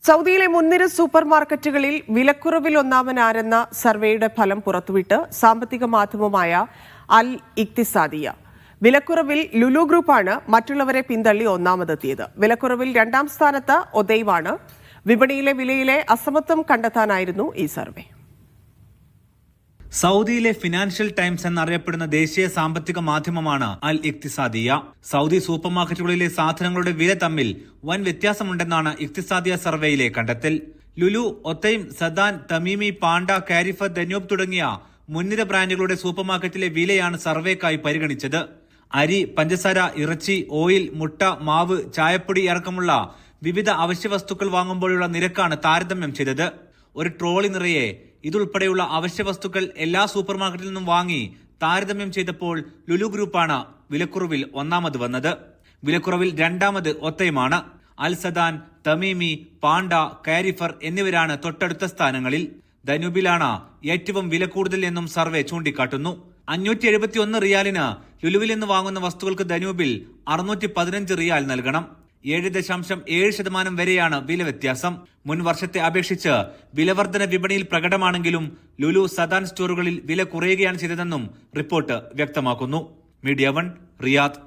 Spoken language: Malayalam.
സൗദിയിലെ മുൻനിര സൂപ്പർ മാർക്കറ്റുകളിൽ വിലക്കുറവിൽ ഒന്നാമനാരെന്ന സർവേയുടെ ഫലം പുറത്തുവിട്ട് സാമ്പത്തിക മാധ്യമമായ അൽ ഇക്തിസാദിയ. വിലക്കുറവിൽ ലുലു ഗ്രൂപ്പാണ് മറ്റുള്ളവരെ പിന്തള്ളി ഒന്നാമതെത്തിയത്. വിലക്കുറവിൽ രണ്ടാം സ്ഥാനത്ത് ഒദൈവാണ്. വിപണിയിലെ വിലയിലെ അസമത്വം കണ്ടെത്താനായിരുന്നു ഈ സർവേ. സൗദിയിലെ ഫിനാൻഷ്യൽ ടൈംസ് എന്നറിയപ്പെടുന്ന ദേശീയ സാമ്പത്തിക മാധ്യമമാണ് അൽ ഇക്തിസാദിയ. സൗദി സൂപ്പർ മാർക്കറ്റുകളിലെ സാധനങ്ങളുടെ വില തമ്മിൽ വൻ വ്യത്യാസമുണ്ടെന്നാണ് ഇക്തിസാദിയ സർവേയിലെ കണ്ടെത്തൽ. ലുലു, ഒത്തൈം, സദാൻ, തമീമി, പാണ്ട, കാരിഫ, ദന്യൂബ് തുടങ്ങിയ മുൻനിര ബ്രാൻഡുകളുടെ സൂപ്പർ മാർക്കറ്റിലെ വിലയാണ് സർവേക്കായി പരിഗണിച്ചത്. അരി, പഞ്ചസാര, ഇറച്ചി, ഓയിൽ, മുട്ട, മാവ്, ചായപ്പൊടി അടക്കമുള്ള വിവിധ അവശ്യ വസ്തുക്കൾ വാങ്ങുമ്പോഴുള്ള നിരക്കാണ് താരതമ്യം ചെയ്തത്. ഒരു ട്രോളി നിറയെ ഇതുൾപ്പെടെയുള്ള അവശ്യ വസ്തുക്കൾ എല്ലാ സൂപ്പർ മാർക്കറ്റിൽ നിന്നും വാങ്ങി താരതമ്യം ചെയ്തപ്പോൾ ലുലു ഗ്രൂപ്പാണ് വിലക്കുറവിൽ ഒന്നാമത് വന്നത്. വിലക്കുറവിൽ രണ്ടാമത് ഒത്തൈമാണ്. അൽ സദാൻ, തമീമി, പാണ്ട, കാരിഫർ എന്നിവരാണ് തൊട്ടടുത്ത സ്ഥാനങ്ങളിൽ. ദനൂബിലാണ് ഏറ്റവും വില കൂടുതൽ എന്നും സർവേ ചൂണ്ടിക്കാട്ടുന്നു. 571 റിയാലിന് ലുലുവിൽ നിന്ന് വാങ്ങുന്ന വസ്തുക്കൾക്ക് ദനൂബിൽ 615 റിയാൽ നൽകണം. 7.7% വരെയാണ് വില വ്യത്യാസം. മുൻ വർഷത്തെ അപേക്ഷിച്ച് വിലവർധന വിപണിയിൽ പ്രകടമാണെങ്കിലും ലുലു, സദാൻ സ്റ്റോറുകളിൽ വില കുറയുകയാണ് ചെയ്തതെന്നും റിപ്പോർട്ട് വ്യക്തമാക്കുന്നു. Media 1, Riyadh.